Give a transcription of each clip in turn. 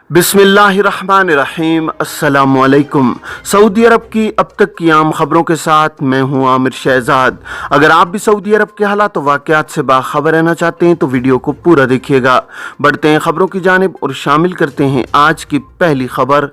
बिस्मिल्लाहिर्रहमानिर्रहीम। अस्सलामुअलैकुम। सऊदी अरब की अब तक की आम खबरों के साथ मैं हूं आमिर शहजाद। अगर आप भी सऊदी अरब के हालात और वाक़यात से बाखबर रहना चाहते हैं तो वीडियो को पूरा देखिएगा। बढ़ते हैं खबरों की जानिब और शामिल करते हैं आज की पहली खबर।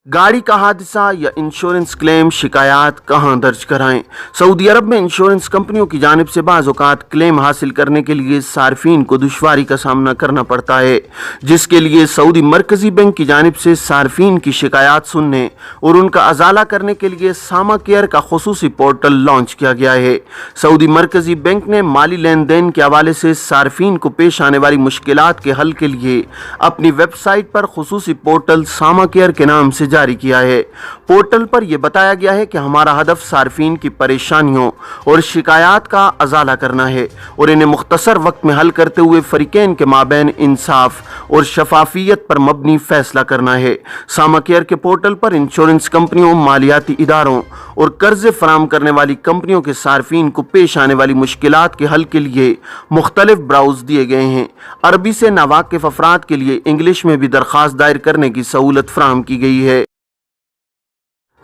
गाड़ी का हादसा या इंश्योरेंस क्लेम शिकायत कहां दर्ज कराएं। सऊदी अरब में इंश्योरेंस कंपनियों की जानिब से बाज़ औक़ात क्लेम हासिल करने के लिए सार्फिन को दुश्वारी का सामना करना पड़ता है, जिसके लिए सऊदी मरकज़ी बैंक की जानिब से सार्फिन की शिकायत सुनने और उनका अजाला करने के लिए सामा केयर का खुसूसी पोर्टल लॉन्च किया गया है। सऊदी मरकज़ी बैंक ने माली लेन देन के हवाले से सार्फिन को पेश आने वाली मुश्किलात के हल के लिए अपनी वेबसाइट पर खुसूसी पोर्टल सामा केयर के नाम से जारी किया है। पोर्टल पर यह बताया गया है कि हमारा हदफ सार्फिन की परेशानियों और शिकायत का अजाला करना है और इन्हें मुख्तसर वक्त में हल करते हुए फरीकैन के माबैन इंसाफ और शफाफियत पर मबनी फैसला करना है। सामा केयर के पोर्टल पर इंश्योरेंस कंपनियों, मालियाती इदारों और कर्जे फराम करने वाली कंपनियों के सार्फिन को पेश आने वाली मुश्किलात के हल के लिए मुख्तलिफ ब्राउज दिए गए हैं। अरबी से नावाकिफ अफराद के लिए इंग्लिश में भी दरख्वास्त दायर करने की सहूलत फराहम की गई है।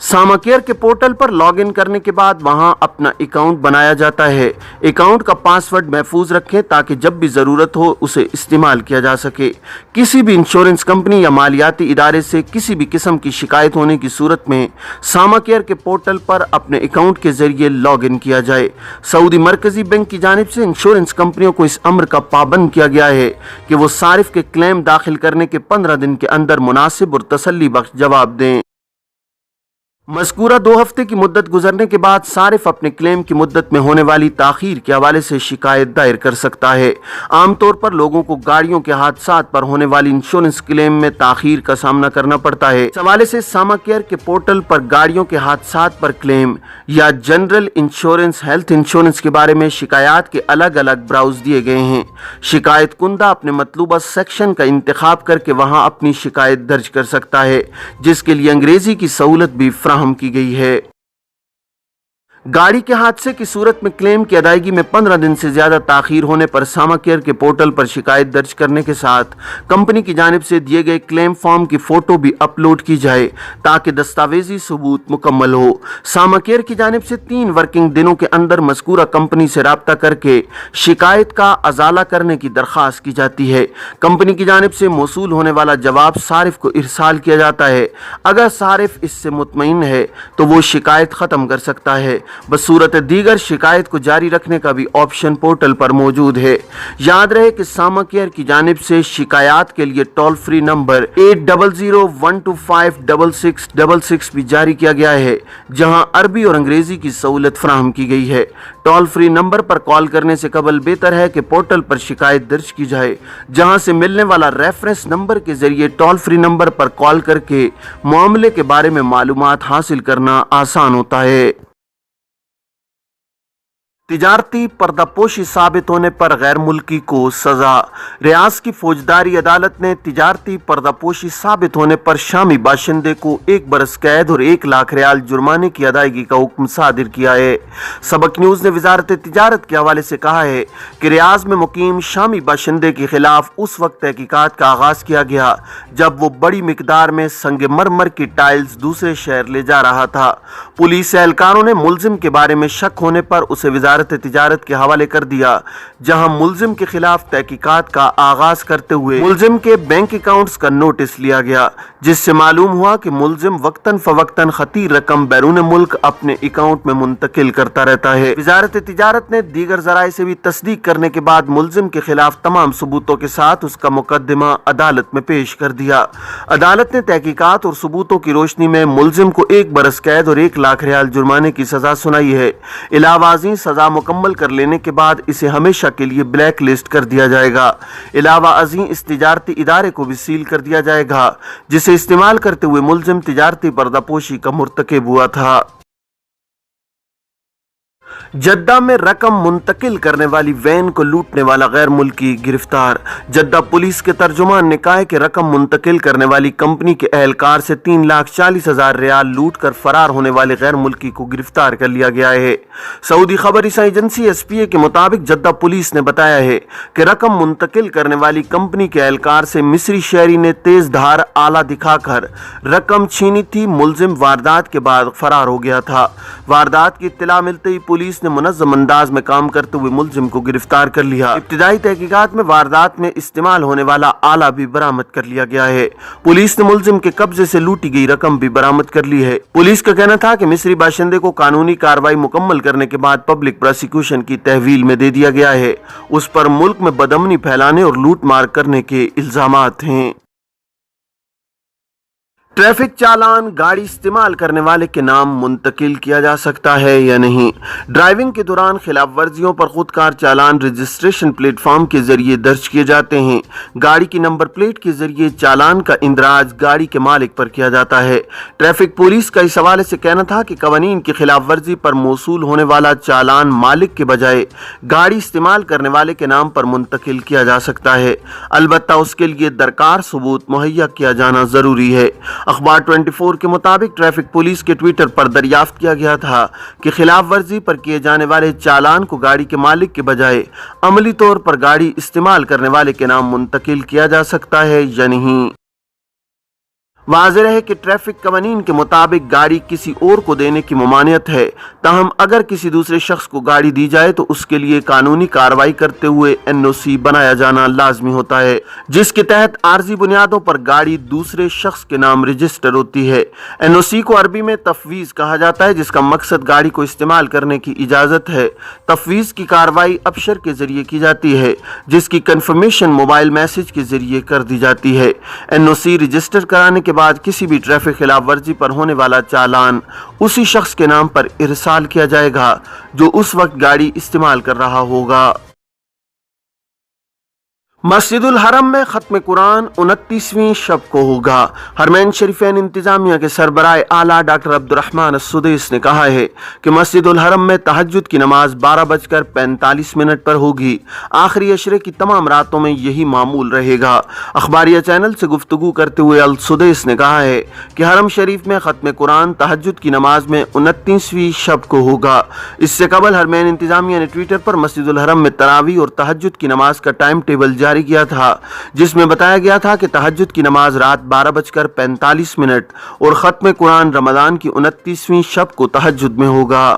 सामा केयर के पोर्टल पर लॉग इन करने के बाद वहां अपना अकाउंट बनाया जाता है। अकाउंट का पासवर्ड महफूज रखें ताकि जब भी ज़रूरत हो उसे इस्तेमाल किया जा सके। किसी भी इंश्योरेंस कंपनी या मालियाती इदारे से किसी भी किस्म की शिकायत होने की सूरत में सामा केयर के पोर्टल पर अपने अकाउंट के जरिए लॉग इन किया जाए। सऊदी मरकज़ी बैंक की जानिब से इंश्योरेंस कंपनियों को इस अम्र का पाबंद किया गया है कि वो सारिफ के क्लेम दाखिल करने के 15 दिन के अंदर मुनासिब और तसल्ली बख्श जवाब दें। मज़कूरा 2 हफ्ते की मुद्दत गुजरने के बाद सारिफ अपने क्लेम की मुद्दत में होने वाली ताख़ीर के हवाले से शिकायत दायर कर सकता है। आमतौर पर लोगों को गाड़ियों के हादसात पर होने वाली इंश्योरेंस क्लेम में ताख़ीर का सामना करना पड़ता है। इस हवाले से सामा केयर के पोर्टल पर गाड़ियों के हादसात पर क्लेम या जनरल इंश्योरेंस, हेल्थ इंश्योरेंस के बारे में शिकायत के अलग अलग ब्राउज दिए गए हैं। शिकायत कुंदा अपने मतलूबा सेक्शन का इंतखाब करके वहाँ अपनी शिकायत दर्ज कर सकता है, जिसके लिए अंग्रेजी की सहूलत भी फराहम की गई है। गाड़ी के हादसे की सूरत में क्लेम की अदायगी में 15 दिन से ज्यादा ताखीर होने पर सामा केयर के पोर्टल पर शिकायत दर्ज करने के साथ कंपनी की जानिब से दिए गए क्लेम फॉर्म की फोटो भी अपलोड की जाए ताकि दस्तावेजी सबूत मुकम्मल हो। सामा केयर की जानिब से 3 वर्किंग दिनों के अंदर मज़कूरा कंपनी से राब्ता करके शिकायत का अजाला करने की दरख्वास्त की जाती है। कंपनी की जानिब से मौसूल होने वाला जवाब सारिफ को इरसाल किया जाता है। अगर सारिफ इससे मुतमईन है तो वो शिकायत ख़त्म कर सकता है। बसूरत दीगर शिकायत को जारी रखने का भी ऑप्शन पोर्टल पर मौजूद है। याद रहे कि सामा केयर की जानिब से शिकायत के लिए टोल फ्री नंबर 8001256666 भी जारी किया गया है, जहां अरबी और अंग्रेजी की सहूलत फराहम की गई है। टोल फ्री नंबर पर कॉल करने से कबल बेहतर है कि पोर्टल पर शिकायत दर्ज की जाए, जहां से मिलने वाला रेफरेंस नंबर के जरिए टोल फ्री नंबर पर कॉल करके मामले के बारे में मालूमात हासिल करना आसान होता है। तिजारती पर्दापोशी साबित होने पर गैर मुल्की को सजा। रियाज की फौजदारी अदालत ने तिजारती पर्दापोशी साबित होने पर शामी बाशिंदे को 1 बरस कैद और 1 लाख रियाल जुर्माने की अदायगी का हुक्म सादिर किया है। सबक न्यूज़ ने वजारत तिजारत के हवाले से कहा है कि रियाज में मुकीम शामी बाशिंदे के खिलाफ उस वक्त तहकीकात का आगाज किया गया जब वो बड़ी मिकदार में संगमरमर की टाइल्स दूसरे शहर ले जा रहा था। पुलिस एहलकारों ने मुलजिम के बारे में शक होने पर उसे तिजारत के हवाले कर दिया, जहां मुलजिम के खिलाफ तहकीकात का आगाज करते हुए मुलजिम के बैंक अकाउंट्स का नोटिस लिया गया, जिससे मालूम हुआ कि मुलजिम वक्तन फवक्तन खतीर रकम बैरून मुल्क अपने अकाउंट में मुंतकिल करता रहता है। वजारत तिजारत ने दीगर जराए से भी तस्दीक करने के बाद मुलजिम के खिलाफ तमाम सबूतों के साथ उसका मुकदमा अदालत में पेश कर दिया। अदालत ने तहकीकात और सबूतों की रोशनी में मुलजिम को 1 बरस कैद और 1 लाख रियाल जुर्माने की सजा सुनाई है। इलावाजी सजा मुकम्मल कर लेने के बाद इसे हमेशा के लिए ब्लैक लिस्ट कर दिया जाएगा। इलावा अज़ीं इस तिजारती इदारे को भी सील कर दिया जाएगा जिसे इस्तेमाल करते हुए मुलजिम तिजारती पर्दापोशी का मुर्तकिब हुआ था। जद्दा में रकम मुंतकिल करने वाली वैन को लूटने वाला गैर मुल्की गिरफ्तार। जद्दा पुलिस के तर्जुमान ने कहा है कि रकम मुंतकिल करने वाली कंपनी के एहलकार से 3,40,000 रियाल लूट कर फरार होने वाले गैर मुल्की को गिरफ्तार कर लिया गया है। सऊदी खबर एजेंसी SPA के मुताबिक जद्दा पुलिस ने बताया है कि रकम मुंतकिल करने वाली कंपनी के एहलकार से मिस्री शहरी ने तेज धार आला दिखाकर रकम छीनी थी। मुलजिम वारदात के बाद फरार हो गया था। वारदात की इत्तला मिलते ही पुलिस ने मुनज़्ज़म अंदाज में काम करते हुए मुलजिम को गिरफ्तार कर लिया। इब्तिदाई तहकीकात में वारदात में इस्तेमाल होने वाला आला भी बरामद कर लिया गया है। पुलिस ने मुलजिम के कब्जे से लूटी गई रकम भी बरामद कर ली है। पुलिस का कहना था कि मिस्री बाशिंदे को कानूनी कार्रवाई मुकम्मल करने के बाद पब्लिक प्रोसिक्यूशन की तहवील में दे दिया गया है। उस पर मुल्क में बदअमनी फैलाने और लूट मार करने के इल्जामात हैं। ट्रैफिक चालान गाड़ी इस्तेमाल करने वाले के नाम मुंतकिल किया जा सकता है या नहीं। ड्राइविंग के दौरान खिलाफ वर्जियों पर खुदकार चालान रजिस्ट्रेशन प्लेटफॉर्म के जरिए दर्ज किए जाते हैं। गाड़ी की नंबर प्लेट के जरिए चालान का इंदराज गाड़ी के मालिक पर किया जाता है। ट्रैफिक पुलिस का इस हवाले से कहना था कि कवानीन की खिलाफ वर्जी पर मौसूल होने वाला चालान मालिक के बजाय गाड़ी इस्तेमाल करने वाले के नाम पर मुंतकिल किया जा सकता है, अलबत्ता उसके लिए दरकार सबूत मुहैया किया जाना जरूरी है। अखबार 24 के मुताबिक ट्रैफिक पुलिस के ट्विटर पर दरियाफ्त किया गया था कि खिलाफ वर्जी पर किए जाने वाले चालान को गाड़ी के मालिक के बजाय अमली तौर पर गाड़ी इस्तेमाल करने वाले के नाम मुंतकिल किया जा सकता है या नहीं। वाज़ेह है कि ट्रैफिक कवानीन के मुताबिक गाड़ी किसी और को देने की ममानियत है, ताहम अगर किसी दूसरे शख्स को गाड़ी दी जाए तो उसके लिए कानूनी कार्रवाई करते हुए NOC बनाया जाना लाजमी होता है, जिसके तहत आर्जी बुनियादों पर गाड़ी दूसरे शख्स के नाम रजिस्टर होती है। NOC को अरबी में तफवीज़ कहा जाता है, जिसका मकसद गाड़ी को इस्तेमाल करने की इजाज़त है। तफवीज़ की कार्रवाई अबशर के जरिए की जाती है, जिसकी कन्फर्मेशन मोबाइल मैसेज के जरिए कर दी जाती है। NOC रजिस्टर कराने के बाद किसी भी ट्रैफिक खिलाफ वर्जी पर होने वाला चालान उसी शख्स के नाम पर इरसाल किया जाएगा जो उस वक्त गाड़ी इस्तेमाल कर रहा होगा। मस्जिदुल हरम में खत्म कुरान 29वीं शब को होगा। हरमैन शरीफैन इंतजामिया के सरबराह आला डॉक्टर अब्दुर्रहमान अस्सुदैस ने कहा है कि मस्जिदुल हरम में तहज्जुद की नमाज 12:45 पर होगी। आखिरी अशरे की तमाम रातों में यही मामूल रहेगा। अखबारिया चैनल से गुफ्तगू करते हुए अल-सुदैस ने कहा है कि हरम शरीफ में खत्म कुरान तहज्जुद की नमाज में 29वीं शब को होगा। इससे कबल हरमैन इंतजामिया ने ट्विटर पर मस्जिदुल हरम में तरावी और तहज्जुद की नमाज का टाइम टेबल जारी किया था, जिसमें बताया गया था कि तहज्जुद की नमाज रात 12:45 और खत्म कुरान रमजान की 29वीं शब को तहज्जुद में होगा।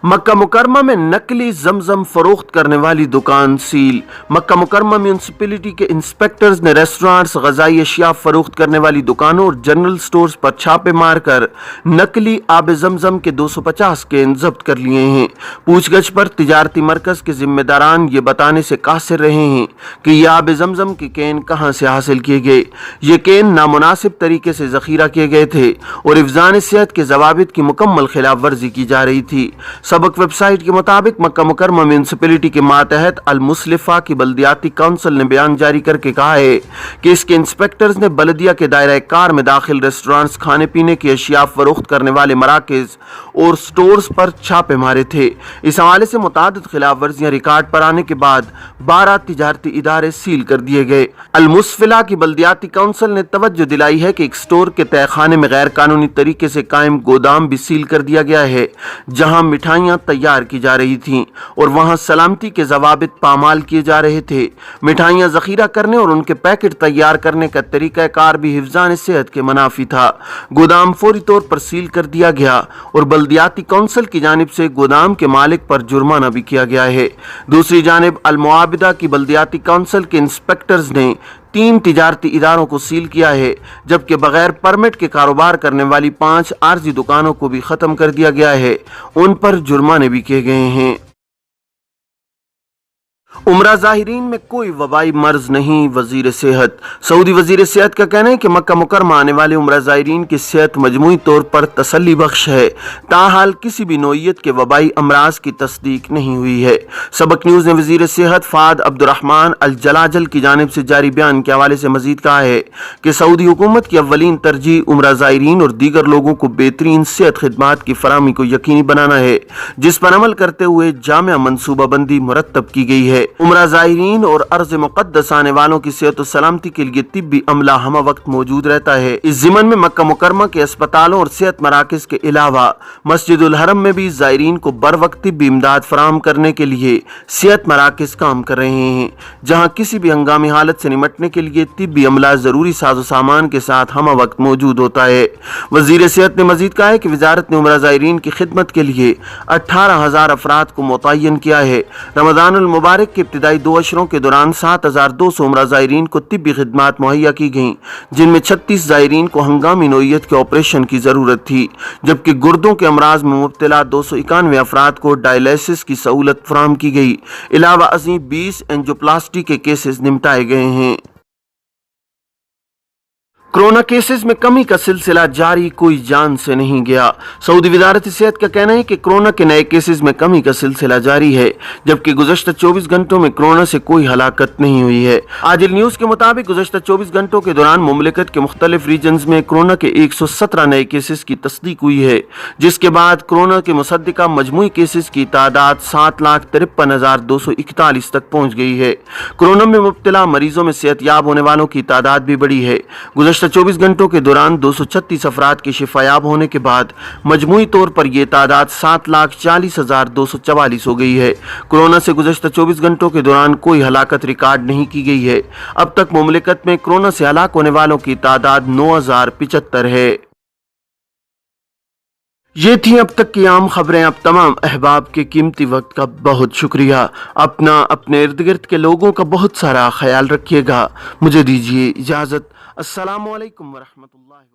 मक्का मुकरमा में नकली जमजम फरोख्त करने वाली दुकान सील। मक्का मुकरमा म्यूनसिपैलिटी के इंस्पेक्टर्स ने रेस्टोरेंट्स, ग़िज़ाई अशिया फरोख्त करने वाली दुकानों और जनरल स्टोर्स पर छापे मारकर नकली आब जमजम के 250 कैन जब्त कर लिए हैं। पूछगछ पर तिजारती मरकज के जिम्मेदारान ये बताने से कासिर रहे हैं कि ये आब जमजम के कैन कहाँ से हासिल किए गए। ये कैन नामुनासिब तरीके से ज़ख़ीरा किए गए थे और हिफ़्ज़ान सेहत के ज़वाबित की मुकम्मल खिलाफ वर्जी की जा रही थी। सबक वेबसाइट के मुताबिक मक्का मुकरमा म्यूनसिपैलिटी के मातहत अल मुस्लिफा की बल्दियाती काउंसिल ने बयान जारी करके कहा है कि इसके इंस्पेक्टर्स ने बल्दिया के दायरा कार में दाखिल रेस्टोरेंट्स, खाने पीने की अशिया फरोख्त करने वाले मराकज़ और स्टोर्स पर छापे मारे थे। इस हवाले से मुतादिद खिलाफ वर्जियाँ रिकॉर्ड पर आने के बाद 12 तिजारती इदारे सील कर दिए गए। अल मुस्फिला की बल्दियाती काउंसिल ने तवज्जो दिलाई है कि एक स्टोर के तहखाने में गैर कानूनी तरीके से कायम गोदाम भी सील कर दिया गया है, जहाँ मिठाइयाँ तैयार की जा रही थीं और वहां सलामती के ज़वाबित पामाल किए जा रहे थे। मिठाइयां ज़ख़ीरा करने और उनके पैकेट तैयार करने का तरीक़ाकार भी हिफ़्ज़ान सेहत के मुनाफी था। गोदाम फौरी तौर पर सील कर दिया गया और बल्दियाती काउंसिल की जानिब से गोदाम के मालिक पर जुर्माना भी किया गया है। दूसरी जानिब अल मुआबिदा की बल्दियाती काउंसिल के इंस्पेक्टर्स ने 3 तिजारती इदारों को सील किया है, जबकि बगैर परमिट के कारोबार करने वाली 5 आर्जी दुकानों को भी ख़त्म कर दिया गया है। उन पर जुर्माने भी किए गए हैं। उमरा ज़ाहिरीन में कोई वबाई मर्ज नहीं, वजीर सेहत। सऊदी वजीर सेहत का कहना है कि मक्का मुकरमा आने वाले उमरा ज़ाहिरीन की सेहत मजमूई तौर पर तसल्ली बख्श है। ताहाल किसी भी नोयत के वबाई अमराज की तस्दीक नहीं हुई है। सबक न्यूज़ ने वजीर सेहत फाद अब्दुर्रहमान अल जलाजल की जानिब से जारी बयान के हवाले से मजीद कहा है कि सऊदी हुकूमत की अव्वलीन तरजीह उमरा ज़ाहिरीन और दीगर लोगों को बेहतरीन सेहत खिदमात की फराहमी को यकीनी बनाना है, जिस पर अमल करते हुए जामिया मनसूबाबंदी मुरतब की गई है। उमरा ज़ाहिरीन और अर्ज़ मुक़द्दस आने वालों की सेहत और सलामती के लिए तिब्बी अमला हम वक्त मौजूद रहता है। इस ज़िमन में मक्का मुकरमा के अस्पतालों और सेहत मराकज़ के अलावा मस्जिदुल हरम में भी ज़ाहिरीन को बर वक्त तिब्बी इमदाद फराहम करने के लिए सेहत मराकज़ काम कर रहे हैं, जहाँ किसी भी हंगामी हालत से निमटने के लिए तिब्बी अमला ज़रूरी साजो सामान के साथ हम वक्त मौजूद होता है। वज़ीर सेहत ने मजीद कहा है कि वजारत ने उमरा ज़ाहिरीन की खिदमत के लिए 18,000 अफराद को मुतय्यन किया है। रमज़ानुल मुबारक के इब्तिदाई 2 अशरों के दौरान 7,200 उमरा ज़ाहिरीन को तिब्बी खिदमात मुहैया की गईं, जिनमें 36 ज़ाहिरीन को हंगामी नोयत के ऑपरेशन की ज़रूरत थी, जबकि गुर्दों के अमराज में मुब्तला 291 अफराद को डायलिसिस की सहूलत फराहम की गई। अलावा अज़ीम 20 एंजियोप्लास्टी के केसेस निपटाए गए हैं। कोरोना केसेस में कमी का सिलसिला जारी, कोई जान से नहीं गया। सऊदी वजारत सेहत का कहना है कि कोरोना के नए केसेस में कमी का सिलसिला जारी है, जबकि गुज़श्ता 24 घंटों में कोरोना से कोई हलाकत नहीं हुई है। आजिल न्यूज़ के मुताबिक गुज़श्ता 24 घंटों के दौरान मुमलिकत के मुख्तलिफ रीजन्स में कोरोना के 117 नए केसेस की तस्दीक हुई है, जिसके बाद कोरोना के मुसद्दिका मजमूई केसेस की तादाद 7,53,241 तक पहुँच गई है। कोरोना में मुब्तला मरीजों में सेहतयाब होने वालों की तादाद भी बढ़ी है। गुज़श्ता 24 घंटों के दौरान 236 अफराद के शिफायाब होने के बाद मजमूई तौर पर यह तादाद 7,40,244 हो गई है। कोरोना से गुज़श्ता 24 घंटों के दौरान कोई हलाकत रिकॉर्ड नहीं की गई है। अब तक मुमलिकत में कोरोना से हलाक होने वालों की तादाद 9,075 है। ये थी अब तक की आम खबरें। अब तमाम अहबाब के कीमती वक्त का बहुत शुक्रिया। अपना अपने इर्द गिर्द के लोगों का बहुत सारा ख्याल रखिएगा। मुझे दीजिए इजाज़त। अस्सलामु अलैकुम वरहमतुल्लाहि।